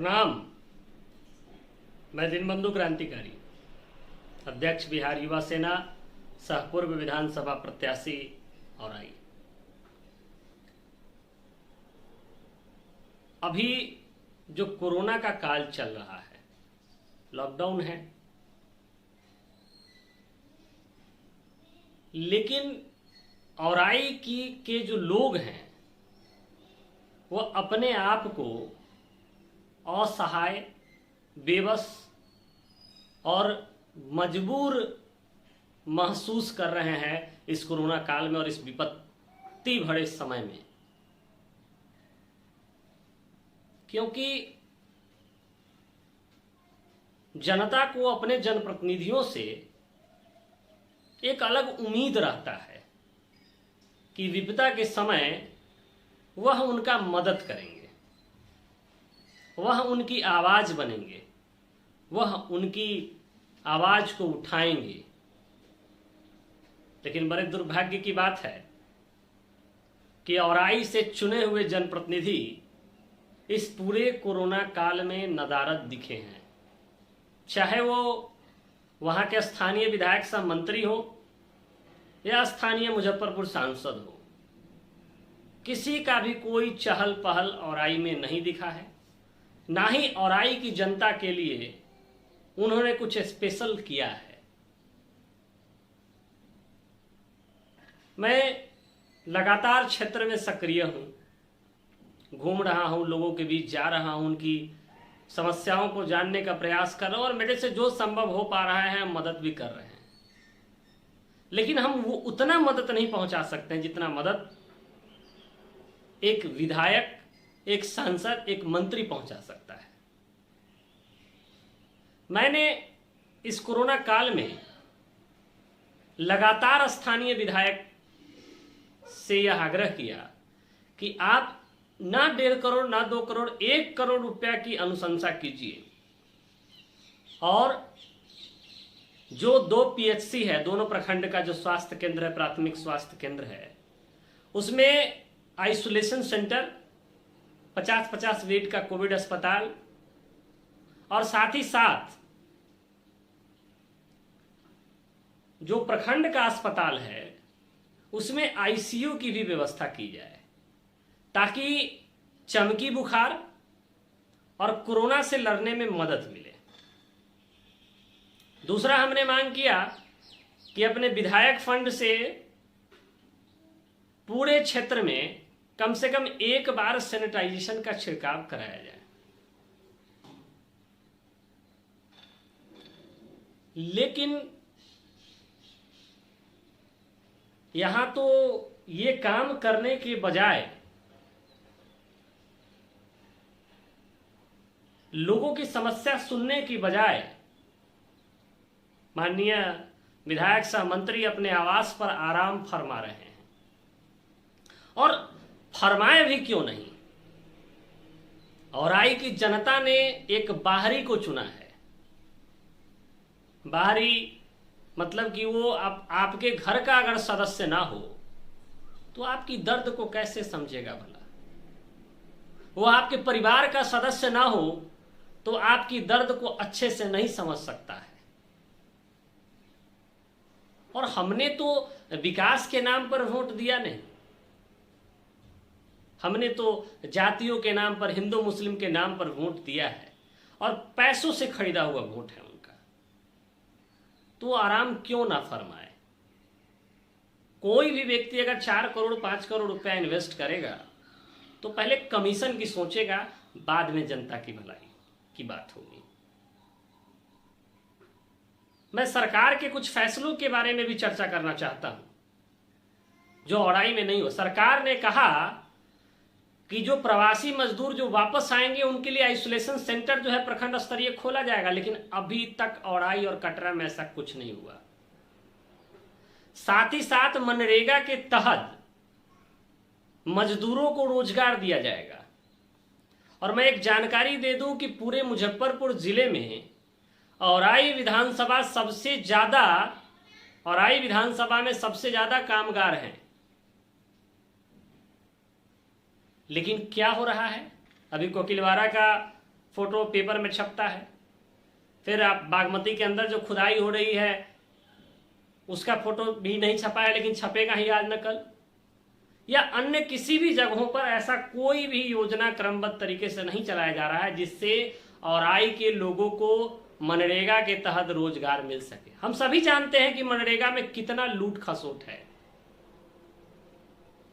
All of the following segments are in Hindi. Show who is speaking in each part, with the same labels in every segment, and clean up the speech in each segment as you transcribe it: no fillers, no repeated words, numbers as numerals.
Speaker 1: प्रणाम। मैं दीनबंधु क्रांतिकारी, अध्यक्ष बिहार युवा सेना, सह पूर्व विधानसभा प्रत्याशी और आई। अभी जो कोरोना का काल चल रहा है, लॉकडाउन है, लेकिन औराई के जो लोग हैं वो अपने आप को असहाय, बेबस और मजबूर महसूस कर रहे हैं इस कोरोना काल में और इस विपत्ति भरे समय में। क्योंकि जनता को अपने जनप्रतिनिधियों से एक अलग उम्मीद रहता है कि विपदा के समय वह उनका मदद करेंगे, वह उनकी आवाज बनेंगे, वह उनकी आवाज को उठाएंगे। लेकिन बड़े दुर्भाग्य की बात है कि औराई से चुने हुए जनप्रतिनिधि इस पूरे कोरोना काल में नदारद दिखे हैं। चाहे वो वहां के स्थानीय विधायक सह मंत्री हो या स्थानीय मुजफ्फरपुर सांसद हो, किसी का भी कोई चहल पहल औराई में नहीं दिखा है। ना ही औराई की जनता के लिए उन्होंने कुछ स्पेशल किया है। मैं लगातार क्षेत्र में सक्रिय हूं, घूम रहा हूं, लोगों के बीच जा रहा हूं, उनकी समस्याओं को जानने का प्रयास कर रहा हूं और मेरे से जो संभव हो पा रहा है हम मदद भी कर रहे हैं। लेकिन हम वो उतना मदद नहीं पहुंचा सकते हैं जितना मदद एक विधायक, एक सांसद, एक मंत्री पहुंचा सकता है। मैंने इस कोरोना काल में लगातार स्थानीय विधायक से यह आग्रह किया कि आप ना 1.5 करोड़, ना 2 करोड़, 1 करोड़ रुपया की अनुशंसा कीजिए और जो 2 PHC है, दोनों प्रखंड का जो स्वास्थ्य केंद्र है, प्राथमिक स्वास्थ्य केंद्र है, उसमें आइसोलेशन सेंटर, 50-50 बेड का कोविड अस्पताल और साथ ही साथ जो प्रखंड का अस्पताल है उसमें ICU की भी व्यवस्था की जाए ताकि चमकी बुखार और कोरोना से लड़ने में मदद मिले। दूसरा, हमने मांग किया कि अपने विधायक फंड से पूरे क्षेत्र में कम से कम एक बार सैनिटाइजेशन का छिड़काव कराया जाए। लेकिन यहां तो ये काम करने के बजाय लोगों की समस्या सुनने की बजाय माननीय विधायक सह मंत्री अपने आवास पर आराम फरमा रहे हैं। और फरमाए भी क्यों नहीं, औराई की जनता ने एक बाहरी को चुना है। बाहरी मतलब कि वो आपके घर का अगर सदस्य ना हो तो आपकी दर्द को कैसे समझेगा भला? वो आपके परिवार का सदस्य ना हो तो आपकी दर्द को अच्छे से नहीं समझ सकता है। और हमने तो विकास के नाम पर वोट दिया नहीं, हमने तो जातियों के नाम पर, हिंदू मुस्लिम के नाम पर वोट दिया है और पैसों से खरीदा हुआ वोट है उनका। तो आराम क्यों ना फरमाए? कोई भी व्यक्ति अगर 4 करोड़ 5 करोड़ रुपया इन्वेस्ट करेगा तो पहले कमीशन की सोचेगा, बाद में जनता की भलाई की बात होगी। मैं सरकार के कुछ फैसलों के बारे में भी चर्चा करना चाहता हूं जो औराई में नहीं हो। सरकार ने कहा कि जो प्रवासी मजदूर जो वापस आएंगे उनके लिए आइसोलेशन सेंटर जो है प्रखंड स्तरीय खोला जाएगा, लेकिन अभी तक औराई और कटरा में ऐसा कुछ नहीं हुआ। साथ ही साथ मनरेगा के तहत मजदूरों को रोजगार दिया जाएगा। और मैं एक जानकारी दे दूं कि पूरे मुजफ्फरपुर जिले में औराई विधानसभा में सबसे ज्यादा कामगार हैं। लेकिन क्या हो रहा है, अभी कोकिलवारा का फोटो पेपर में छपता है, फिर आप बागमती के अंदर जो खुदाई हो रही है उसका फोटो भी नहीं छपा है, लेकिन छपेगा ही आज न कल, या अन्य किसी भी जगहों पर ऐसा कोई भी योजना क्रमबद्ध तरीके से नहीं चलाया जा रहा है जिससे औराई के लोगों को मनरेगा के तहत रोजगार मिल सके। हम सभी जानते हैं कि मनरेगा में कितना लूट खसोट है,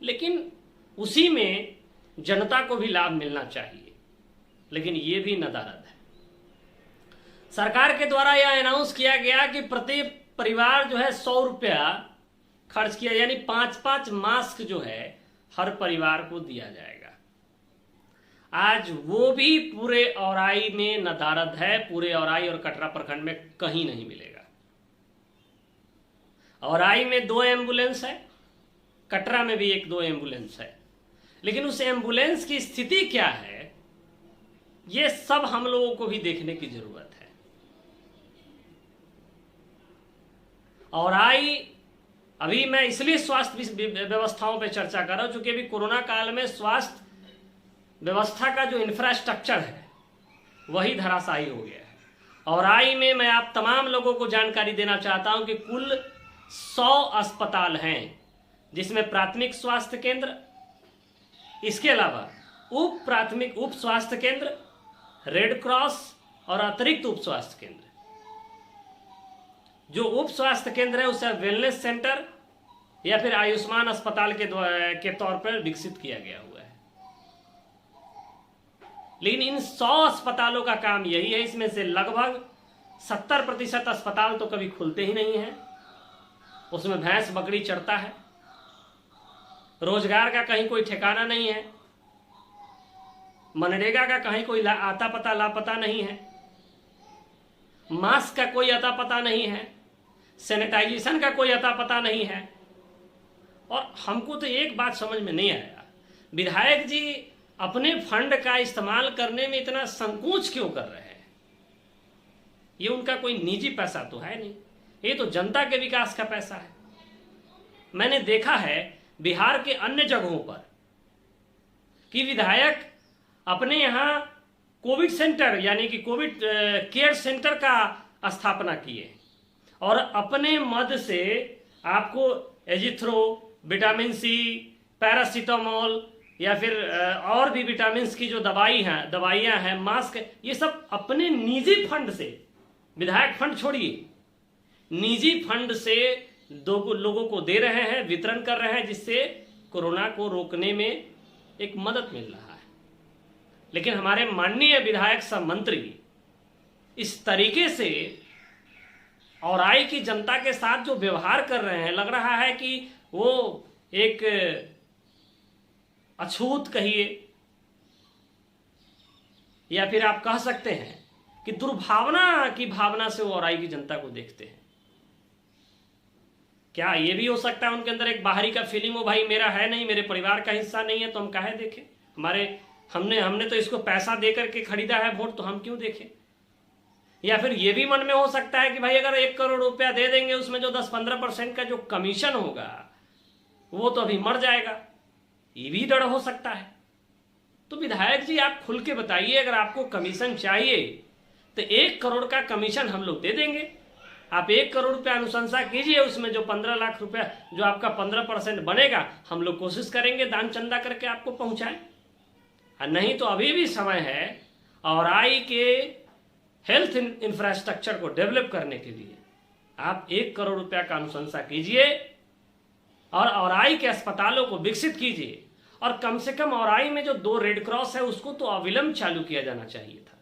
Speaker 1: लेकिन उसी में जनता को भी लाभ मिलना चाहिए, लेकिन ये भी नदारद है। सरकार के द्वारा यह अनाउंस किया गया कि प्रति परिवार जो है 100 रुपया खर्च किया, यानी 5-5 मास्क जो है हर परिवार को दिया जाएगा। आज वो भी पूरे औराई में नदारद है, पूरे औराई और कटरा प्रखंड में कहीं नहीं मिलेगा। औराई में 2 एम्बुलेंस है, कटरा में भी 1-2 एम्बुलेंस है, लेकिन उस एम्बुलेंस की स्थिति क्या है ये सब हम लोगों को भी देखने की जरूरत है। औराई अभी मैं इसलिए स्वास्थ्य व्यवस्थाओं पे चर्चा कर रहा हूं क्योंकि अभी कोरोना काल में स्वास्थ्य व्यवस्था का जो इंफ्रास्ट्रक्चर है वही धराशायी हो गया है। औराई में मैं आप तमाम लोगों को जानकारी देना चाहता हूं कि कुल 100 अस्पताल हैं, जिसमें प्राथमिक स्वास्थ्य केंद्र, इसके अलावा उप प्राथमिक उप स्वास्थ्य केंद्र, रेड क्रॉस और अतिरिक्त उप स्वास्थ्य केंद्र। जो उप स्वास्थ्य केंद्र है उसे वेलनेस सेंटर या फिर आयुष्मान अस्पताल के तौर पर विकसित किया गया हुआ है। लेकिन इन 100 अस्पतालों का काम यही है, इसमें से लगभग 70% अस्पताल तो कभी खुलते ही नहीं है, उसमें भैंस बकरी चढ़ता है, रोजगार का कहीं कोई ठिकाना नहीं है, मनरेगा का कहीं कोई आता पता लापता नहीं है, मास्क का कोई अता पता नहीं है, सैनिटाइजेशन का कोई अता पता नहीं है। और हमको तो एक बात समझ में नहीं आया, विधायक जी अपने फंड का इस्तेमाल करने में इतना संकोच क्यों कर रहे हैं? ये उनका कोई निजी पैसा तो है नहीं, ये तो जनता के विकास का पैसा है। मैंने देखा है बिहार के अन्य जगहों पर कि विधायक अपने यहाँ कोविड सेंटर यानी कि कोविड केयर सेंटर का स्थापना किए और अपने मद से आपको एजिथ्रो, विटामिन सी, पैरासीटामोल या फिर और भी विटामिन की जो दवाइयाँ हैं, मास्क, ये सब अपने निजी फंड से, विधायक फंड छोड़िए, निजी फंड से लोगों को दे रहे हैं, वितरण कर रहे हैं, जिससे कोरोना को रोकने में एक मदद मिल रहा है। लेकिन हमारे माननीय विधायक सह मंत्री इस तरीके से औराई की जनता के साथ जो व्यवहार कर रहे हैं, लग रहा है कि वो एक अछूत कहिए या फिर आप कह सकते हैं कि दुर्भावना की भावना से वो औराई की जनता को देखते हैं। क्या ये भी हो सकता है उनके अंदर एक बाहरी का फीलिंग हो, भाई मेरा है नहीं, मेरे परिवार का हिस्सा नहीं है तो हम काहे देखें, हमने तो इसको पैसा दे करके खरीदा है वोट, तो हम क्यों देखें। या फिर ये भी मन में हो सकता है कि भाई अगर 1 करोड़ रुपया दे देंगे उसमें जो 10-15% का जो कमीशन होगा वो तो अभी मर जाएगा, ये भी डर हो सकता है। तो विधायक जी आप खुल के बताइए, अगर आपको कमीशन चाहिए तो 1 करोड़ का कमीशन हम लोग दे देंगे, आप 1 करोड़ रुपया अनुशंसा कीजिए, उसमें जो 15 लाख रुपया जो आपका 15% बनेगा हम लोग कोशिश करेंगे दान चंदा करके आपको पहुंचाएं। और नहीं तो अभी भी समय है औराई के हेल्थ इंफ्रास्ट्रक्चर को डेवलप करने के लिए आप 1 करोड़ रुपया का अनुशंसा कीजिए और औराई के अस्पतालों को विकसित कीजिए, और कम से कम औराई में जो 2 रेड क्रॉस है उसको तो अविलंब चालू किया जाना चाहिए था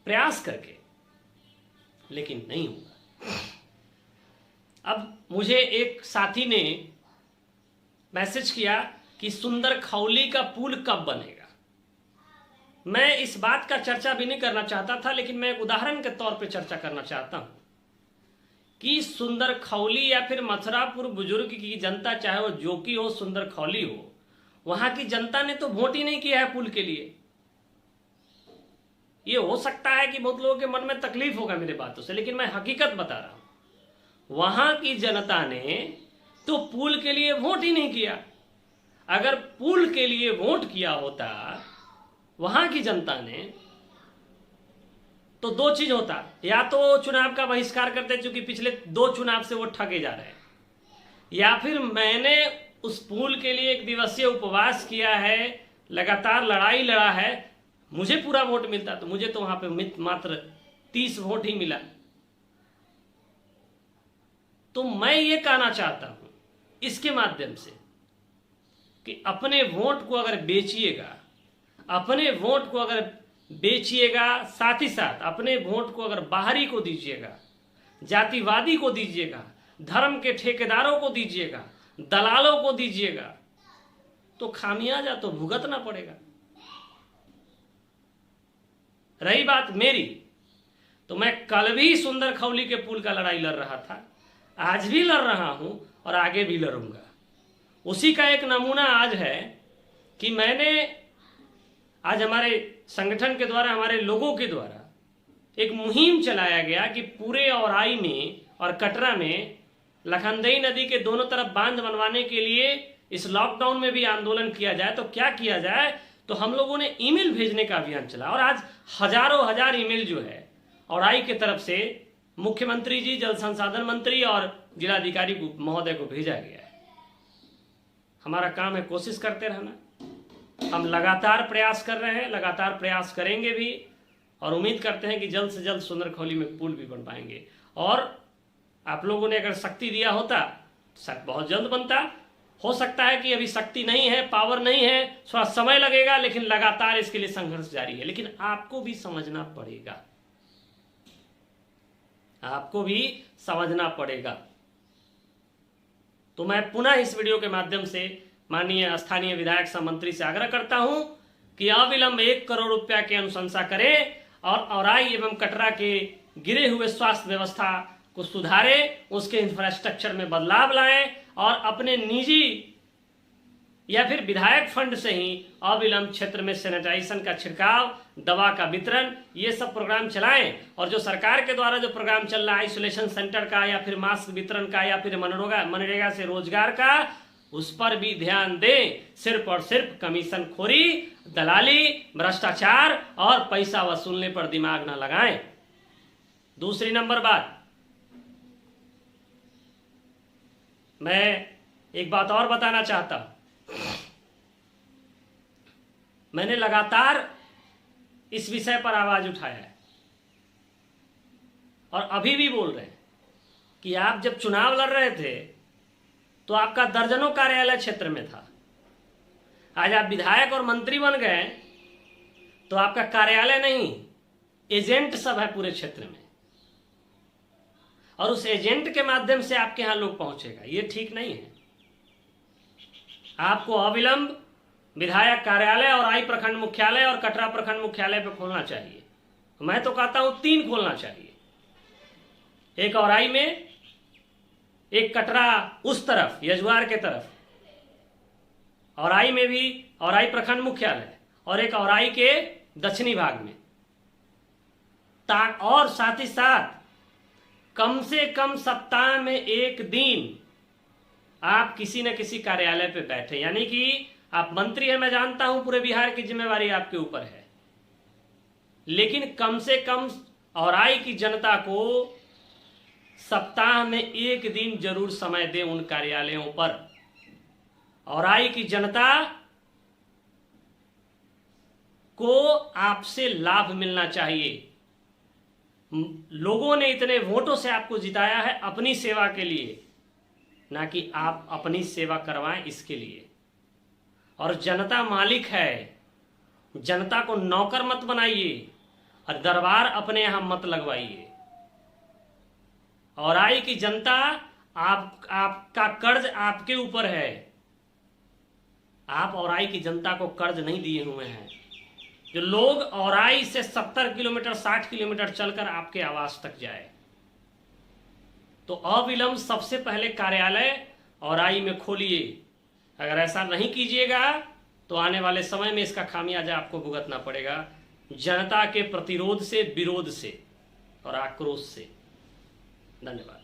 Speaker 1: प्रयास करके, लेकिन नहीं हुआ। अब मुझे एक साथी ने मैसेज किया कि सुंदर खौली का पुल कब बनेगा। मैं इस बात का चर्चा भी नहीं करना चाहता था, लेकिन मैं एक उदाहरण के तौर पे चर्चा करना चाहता हूं कि सुंदर खौली या फिर मथुरापुर बुजुर्ग की जनता, चाहे वो जोकी हो, सुंदर खौली हो, वहां की जनता ने तो वोट ही नहीं किया है पुल के लिए। ये हो सकता है कि बहुत लोगों के मन में तकलीफ होगा मेरे बातों से, लेकिन मैं हकीकत बता रहा हूं, वहां की जनता ने तो पुल के लिए वोट ही नहीं किया। अगर पुल के लिए वोट किया होता वहां की जनता ने तो दो चीज होता, या तो चुनाव का बहिष्कार करते चूंकि पिछले 2 चुनाव से वो ठगे जा रहे हैं, या फिर मैंने उस पुल के लिए 1 दिवसीय उपवास किया है, लगातार लड़ाई लड़ा है, मुझे पूरा वोट मिलता। तो मुझे तो वहां पे मात्र 30 वोट ही मिला। तो मैं ये कहना चाहता हूं इसके माध्यम से कि अपने वोट को अगर बेचिएगा, अपने वोट को अगर बेचिएगा, साथ ही साथ अपने वोट को अगर बाहरी को दीजिएगा, जातिवादी को दीजिएगा, धर्म के ठेकेदारों को दीजिएगा, दलालों को दीजिएगा, तो खामियाजा तो भुगतना पड़ेगा। रही बात मेरी, तो मैं कल भी सुंदर खौली के पुल का लड़ाई लड़ रहा था, आज भी लड़ रहा हूं और आगे भी लड़ूंगा। उसी का एक नमूना आज है कि मैंने आज हमारे संगठन के द्वारा, हमारे लोगों के द्वारा एक मुहिम चलाया गया कि पूरे औराई में और कटरा में लखनदेई नदी के दोनों तरफ बांध बनवाने के लिए इस लॉकडाउन में भी आंदोलन किया जाए। तो क्या किया जाए, तो हम लोगों ने ईमेल भेजने का अभियान चला और आज हजारों हजार ईमेल जो है औराई के तरफ से मुख्यमंत्री जी, जल संसाधन मंत्री और जिलाधिकारी महोदय को भेजा गया है। हमारा काम है कोशिश करते रहना। हम लगातार प्रयास कर रहे हैं, लगातार प्रयास करेंगे भी और उम्मीद करते हैं कि जल्द से जल्द सुंदर खौली में पुल भी बन पाएंगे। और आप लोगों ने अगर शक्ति दिया होता तो बहुत जल्द बनता। हो सकता है कि अभी शक्ति नहीं है, पावर नहीं है, थोड़ा समय लगेगा, लेकिन लगातार इसके लिए संघर्ष जारी है। लेकिन आपको भी समझना पड़ेगा, आपको भी समझना पड़ेगा। तो मैं पुनः इस वीडियो के माध्यम से माननीय स्थानीय विधायक सह मंत्री से आग्रह करता हूं कि अविलंब 1 करोड़ रुपया की अनुशंसा करें और औराई एवं कटरा के गिरे हुए स्वास्थ्य व्यवस्था को सुधारें, उसके इंफ्रास्ट्रक्चर में बदलाव लाएं और अपने निजी या फिर विधायक फंड से ही अविलंब क्षेत्र में सैनिटाइजेशन का छिड़काव, दवा का वितरण, ये सब प्रोग्राम चलाएं। और जो सरकार के द्वारा जो प्रोग्राम चल रहा है आइसोलेशन सेंटर का या फिर मास्क वितरण का या फिर मनरेगा से रोजगार का, उस पर भी ध्यान दें। सिर्फ और सिर्फ कमीशन खोरी, दलाली, भ्रष्टाचार और पैसा वसूलने पर दिमाग ना लगाएं। दूसरी नंबर बात, मैं एक बात और बताना चाहता हूं। मैंने लगातार इस विषय पर आवाज उठाया है और अभी भी बोल रहे हैं कि आप जब चुनाव लड़ रहे थे तो आपका दर्जनों कार्यालय क्षेत्र में था। आज आप विधायक और मंत्री बन गए तो आपका कार्यालय नहीं, एजेंट सब है पूरे क्षेत्र में, और उस एजेंट के माध्यम से आपके यहां लोग पहुंचेगा। ये ठीक नहीं है। आपको अविलंब विधायक कार्यालय और आई प्रखंड मुख्यालय और कटरा प्रखंड मुख्यालय पे खोलना चाहिए। मैं तो कहता हूं 3 खोलना चाहिए, एक औराई में, एक कटरा उस तरफ यजुआर के तरफ, औराई में भी औराई प्रखंड मुख्यालय, और एक औराई के दक्षिणी भाग में। और साथ ही साथ कम से कम सप्ताह में 1 दिन आप किसी न किसी कार्यालय पे बैठे। यानी कि आप मंत्री हैं, मैं जानता हूं पूरे बिहार की जिम्मेवारी आपके ऊपर है, लेकिन कम से कम औराई की जनता को सप्ताह में 1 दिन जरूर समय दें उन कार्यालयों पर। औराई की जनता को आपसे लाभ मिलना चाहिए। लोगों ने इतने वोटों से आपको जिताया है अपनी सेवा के लिए, ना कि आप अपनी सेवा करवाएं इसके लिए। और जनता मालिक है, जनता को नौकर मत बनाइए और दरबार अपने यहां मत लगवाइए। औराई की जनता आपका कर्ज आपके ऊपर है। आप औराई की जनता को कर्ज नहीं दिए हुए हैं। जो लोग औराई से 70 किलोमीटर 60 किलोमीटर चलकर आपके आवास तक जाए, तो अविलंब सबसे पहले कार्यालय औराई में खोलिए। अगर ऐसा नहीं कीजिएगा तो आने वाले समय में इसका खामियाजा आपको भुगतना पड़ेगा, जनता के प्रतिरोध से, विरोध से और आक्रोश से। धन्यवाद।